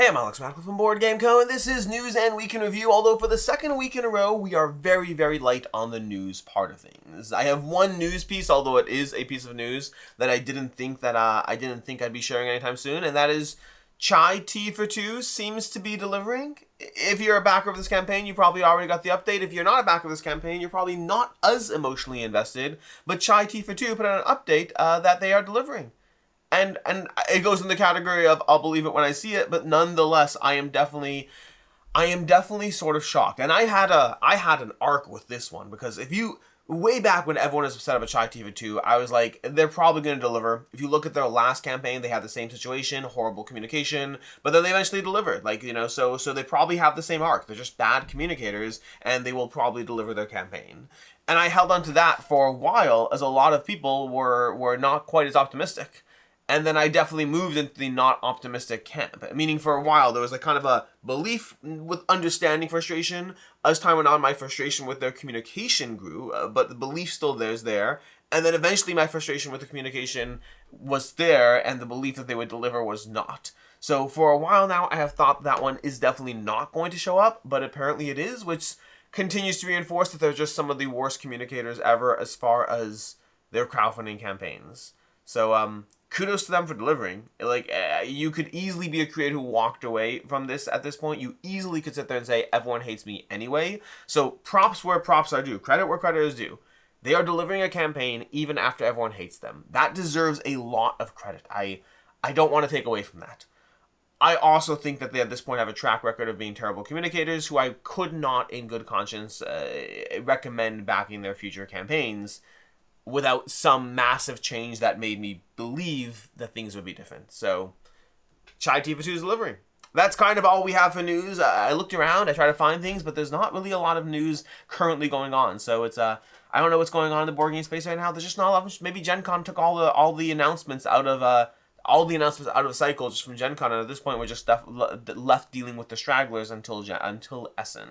Hey, I'm Alex Radcliffe from Board Game Co, and this is News and Week in Review, although for the second week in a row, we are very, very light on the news part of things. I have one news piece, although it is a piece of news that I didn't think I'd be sharing anytime soon, and that is Chai Tea for Two seems to be delivering. If you're a backer of this campaign, you probably already got the update. If you're not a backer of this campaign, you're probably not as emotionally invested, but Chai Tea for Two put out an update that they are delivering. And it goes in the category of I'll believe it when I see it, but nonetheless, I am definitely sort of shocked. And I had an arc with this one, because way back when everyone was upset about Chai Tea for Two, I was like, they're probably going to deliver. If you look at their last campaign, they had the same situation, horrible communication, but then they eventually delivered. So they probably have the same arc. They're just bad communicators, and they will probably deliver their campaign. And I held on to that for a while, as a lot of people were not quite as optimistic. And then I definitely moved into the not optimistic camp. Meaning for a while, there was kind of a belief with understanding frustration. As time went on, my frustration with their communication grew, but the belief still is there. And then eventually my frustration with the communication was there, and the belief that they would deliver was not. So for a while now, I have thought that one is definitely not going to show up, but apparently it is, which continues to reinforce that they're just some of the worst communicators ever as far as their crowdfunding campaigns. So, kudos to them for delivering. You could easily be a creator who walked away from this at this point. You easily could sit there and say, everyone hates me anyway. So props where props are due. Credit where credit is due. They are delivering a campaign even after everyone hates them. That deserves a lot of credit. I don't want to take away from that. I also think that they at this point have a track record of being terrible communicators who I could not in good conscience recommend backing their future campaigns without some massive change that made me believe that things would be different. So, Chai Tea for Two is delivering. That's kind of all we have for news. I looked around, I tried to find things, but there's not really a lot of news currently going on. So it's I don't know what's going on in the board game space right now. There's just not a lot of, maybe Gen Con took all the announcements out of the cycle just from Gen Con, and at this point we're just left dealing with the stragglers until Essen.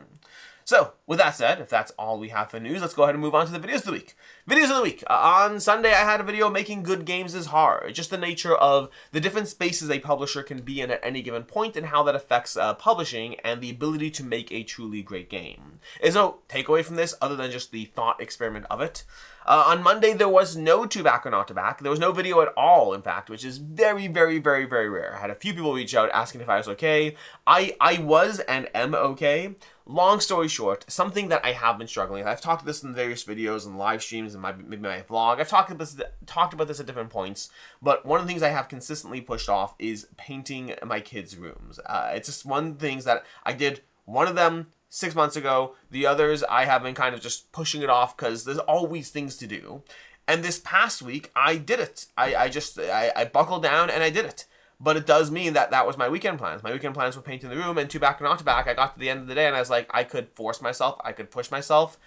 So, with that said, if that's all we have for news, let's go ahead and move on to the videos of the week. Videos of the week. On Sunday, I had a video making good games is hard. Just the nature of the different spaces a publisher can be in at any given point and how that affects publishing and the ability to make a truly great game. There's no takeaway from this other than just the thought experiment of it. On Monday, there was no To Back or Not To Back. There was no video at all, in fact, which is very, very, very, very rare. I had a few people reach out asking if I was okay. I was and am okay. Long story short, something that I have been struggling with. I've talked about this in various videos and live streams and maybe my vlog. I've talked about this at different points, but one of the things I have consistently pushed off is painting my kids' rooms. It's just one of the things that I did one of them 6 months ago. The others, I have been kind of just pushing it off because there's always things to do. And this past week, I did it. I buckled down and I did it. But it does mean that was my weekend plans. My weekend plans were painting the room, and To Back or Not To Back, I got to the end of the day and I was like, I could force myself, I could push myself.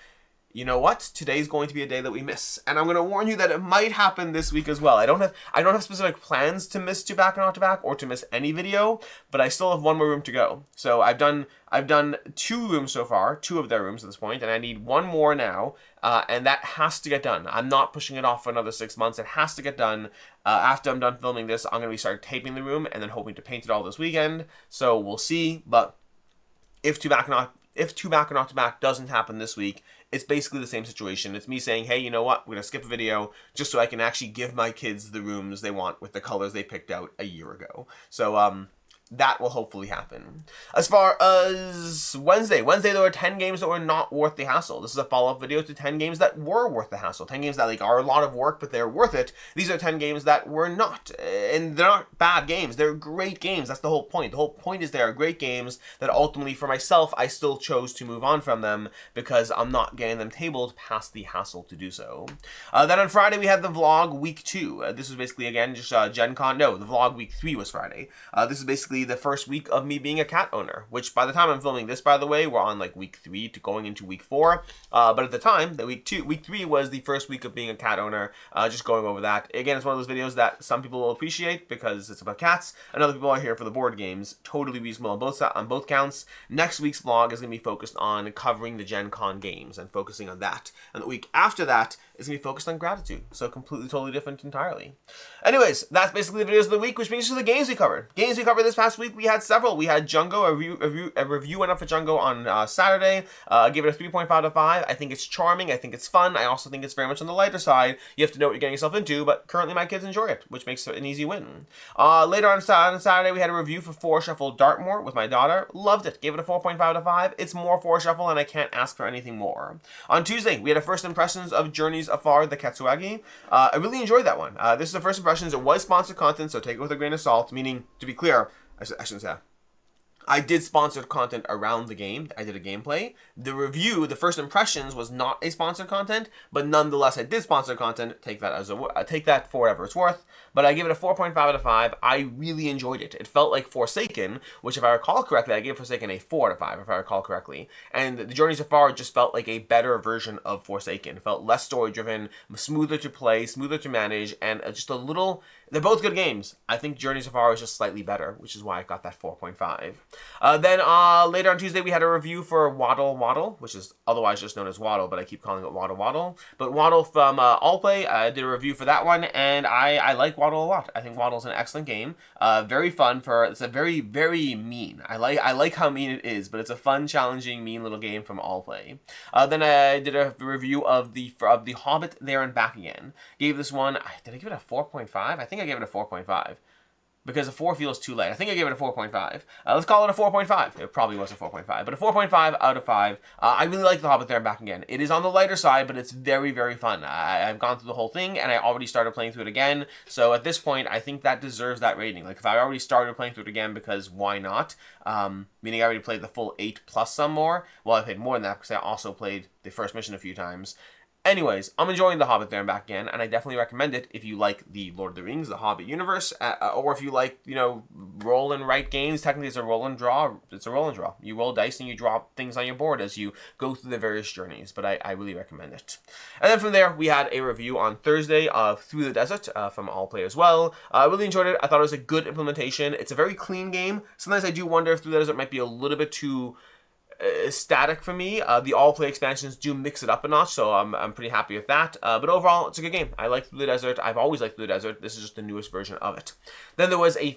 You know what? Today's going to be a day that we miss. And I'm going to warn you that it might happen this week as well. I don't have specific plans to miss To Back or Not To Back or to miss any video, but I still have one more room to go. So I've done 2 rooms so far, 2 of their rooms at this point, and I need 1 more now, and that has to get done. I'm not pushing it off for another 6 months. It has to get done. After I'm done filming this, I'm going to start taping the room and then hoping to paint it all this weekend. So we'll see, but if To Back or Not To Back doesn't happen this week, it's basically the same situation. It's me saying, hey, you know what? We're going to skip a video just so I can actually give my kids the rooms they want with the colors they picked out a year ago. So, that will hopefully happen. As far as Wednesday there were 10 games that were not worth the hassle. This is a follow-up video to 10 games that were worth the hassle. 10 games that are a lot of work, but they're worth it. These are 10 games that were not. And they're not bad games. They're great games. That's the whole point. The whole point is they are great games that ultimately, for myself, I still chose to move on from them because I'm not getting them tabled past the hassle to do so. Then on Friday, we had the vlog week 2. This was basically, again, just Gen Con. No, the vlog week 3 was Friday. This is basically the first week of me being a cat owner, which by the time I'm filming this, by the way, we're on week 3 to going into week 4. But at the time, week 3 was the first week of being a cat owner. Just going over that. Again, it's one of those videos that some people will appreciate because it's about cats, and other people are here for the board games. Totally reasonable on both counts. Next week's vlog is going to be focused on covering the Gen Con games and focusing on that. And the week after that, is going to be focused on gratitude. So completely, totally different entirely. Anyways, that's basically the videos of the week, which brings us to the games we covered. Games we covered this past week, we had several. We had Jungo, a review went up for Jungo on Saturday. I gave it a 3.5 out of 5. I think it's charming. I think it's fun. I also think it's very much on the lighter side. You have to know what you're getting yourself into, but currently my kids enjoy it, which makes it an easy win. Later on Saturday, we had a review for 4 Shuffle Dartmoor with my daughter. Loved it. Gave it a 4.5 out of 5. It's more 4 Shuffle, and I can't ask for anything more. On Tuesday, we had a first impressions of Journeys Afar the Katsuagi. I really enjoyed that one. This is the first impressions. It was sponsored content, so take it with a grain of salt, meaning, to be clear, I shouldn't say that. I did sponsored content around the game. I did a gameplay. The review, the first impressions, was not a sponsored content, but nonetheless, I did sponsored content. Take that for whatever it's worth. But I give it a 4.5 out of 5. I really enjoyed it. It felt like Forsaken, which, if I recall correctly, I gave Forsaken a 4 out of 5, if I recall correctly. And the Journeys Afar just felt like a better version of Forsaken. It felt less story-driven, smoother to play, smoother to manage, and just a little... They're both good games. I think Journeys Afar is just slightly better, which is why I got that 4.5. Then later on Tuesday, we had a review for Waddle Waddle, which is otherwise just known as Waddle, but I keep calling it Waddle Waddle. But Waddle from Allplay, I did a review for that one, and I like Waddle a lot. I think Waddle's an excellent game. Very fun it's a very, very mean. I like how mean it is, but it's a fun, challenging, mean little game from Allplay. Then I did a review of the Hobbit There and Back Again. Gave this one, did I give it a 4.5? I think I gave it a 4.5. Because a 4 feels too light. I think I gave it a 4.5. Let's call it a 4.5. It probably was a 4.5, but a 4.5 out of 5. I really like The Hobbit There and Back Again. It is on the lighter side, but it's very, very fun. I've gone through the whole thing, and I already started playing through it again. So at this point, I think that deserves that rating. Like, if I already started playing through it again, because why not? Meaning I already played the full 8 plus some more. Well, I played more than that, because I also played the first mission a few times. Anyways, I'm enjoying The Hobbit There and Back Again, and I definitely recommend it if you like the Lord of the Rings, the Hobbit universe, or if you like, roll and write games. Technically, it's a roll and draw. It's a roll and draw. You roll dice and you draw things on your board as you go through the various journeys, but I really recommend it. And then from there, we had a review on Thursday of Through the Desert from Allplay as well. I really enjoyed it. I thought it was a good implementation. It's a very clean game. Sometimes I do wonder if Through the Desert might be a little bit too... static for me. The Allplay expansions do mix it up a notch, so I'm pretty happy with that. But overall, it's a good game. I like Through the Desert. I've always liked Through the Desert. This is just the newest version of it. Then there was a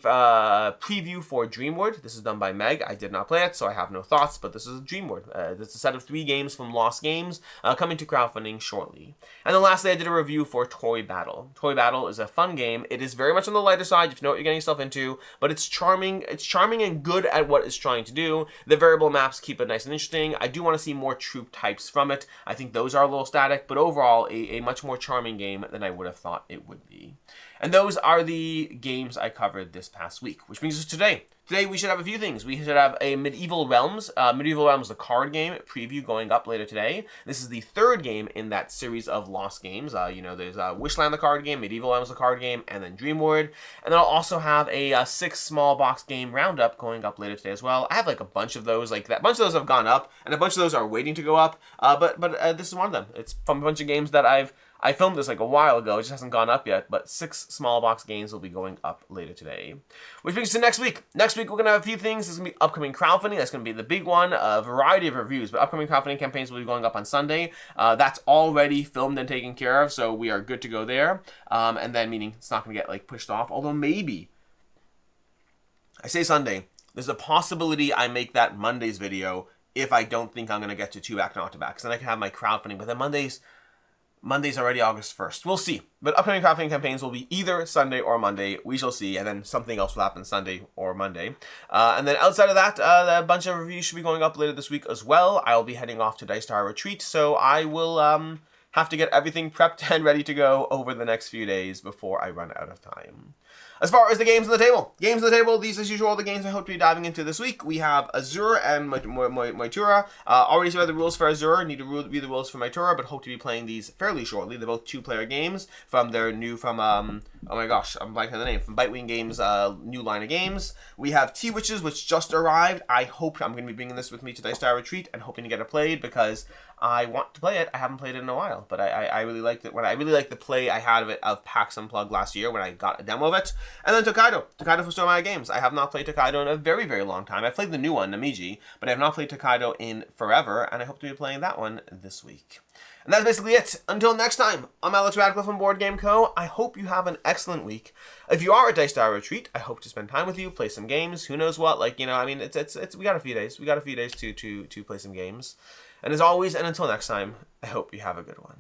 preview for Dreamwood. This is done by Meg. I did not play it, so I have no thoughts, but this is Dreamwood. It's a set of 3 games from Lost Games, coming to crowdfunding shortly. And then lastly, I did a review for Toy Battle. Toy Battle is a fun game. It is very much on the lighter side, if you know what you're getting yourself into, but it's charming. It's charming and good at what it's trying to do. The variable maps keep it nice and interesting. I do want to see more troop types from it. I think those are a little static, but overall, a much more charming game than I would have thought it would be. And those are the games I covered this past week, which brings us to today. Today we should have a few things. We should have a Medieval Realms, the card game preview going up later today. This is the 3rd game in that series of Lost Games. There's Wishland the card game, Medieval Realms the card game, and then Dreamwood. And then I'll also have a 6 small box game roundup going up later today as well. I have like a bunch of those, like that. A bunch of those have gone up, and a bunch of those are waiting to go up. But this is one of them. It's from a bunch of games that I filmed this like a while ago. It just hasn't gone up yet, but 6 small box games will be going up later today. Which brings us to next week. Next week, we're going to have a few things. There's going to be upcoming crowdfunding. That's going to be the big one. A variety of reviews, but upcoming crowdfunding campaigns will be going up on Sunday. That's already filmed and taken care of, so we are good to go there. And then, meaning it's not going to get like pushed off, although maybe, I say Sunday, there's a possibility I make that Monday's video if I don't think I'm going to get to 2 back not to back, because then I can have my crowdfunding, but then Monday's already August 1st. We'll see. But upcoming crowdfunding campaigns will be either Sunday or Monday. We shall see. And then something else will happen Sunday or Monday. And then outside of that, a bunch of reviews should be going up later this week as well. I'll be heading off to Dice Tower Retreat, so I will have to get everything prepped and ready to go over the next few days before I run out of time. As far as the games on the table, these as usual are the games I hope to be diving into this week. We have Azur and Moitura. Already saw the rules for Azur, need to review the rules for Moitura, but hope to be playing these fairly shortly. They're both 2-player games from their new, oh my gosh, I'm blanking on the name, from Bitewing Games' new line of games. We have T-Witches, which just arrived. I hope I'm going to be bringing this with me to Dice Tower Retreat and hoping to get it played because I want to play it. I haven't played it in a while, but I really liked it. I really liked the play I had of PAX Unplugged last year when I got a demo of it. And then Tokaido from Stormlight Games. I have not played Tokaido in a very, very long time. I've played the new one, Namiji, but I have not played Tokaido in forever, and I hope to be playing that one this week. And that's basically it. Until next time, I'm Alex Radcliffe from Board Game Co. I hope you have an excellent week. If you are at Dice Tower Retreat, I hope to spend time with you, play some games. Who knows what? Like, you know, I mean, it's we got a few days. We got a few days to play some games. And as always, and until next time, I hope you have a good one.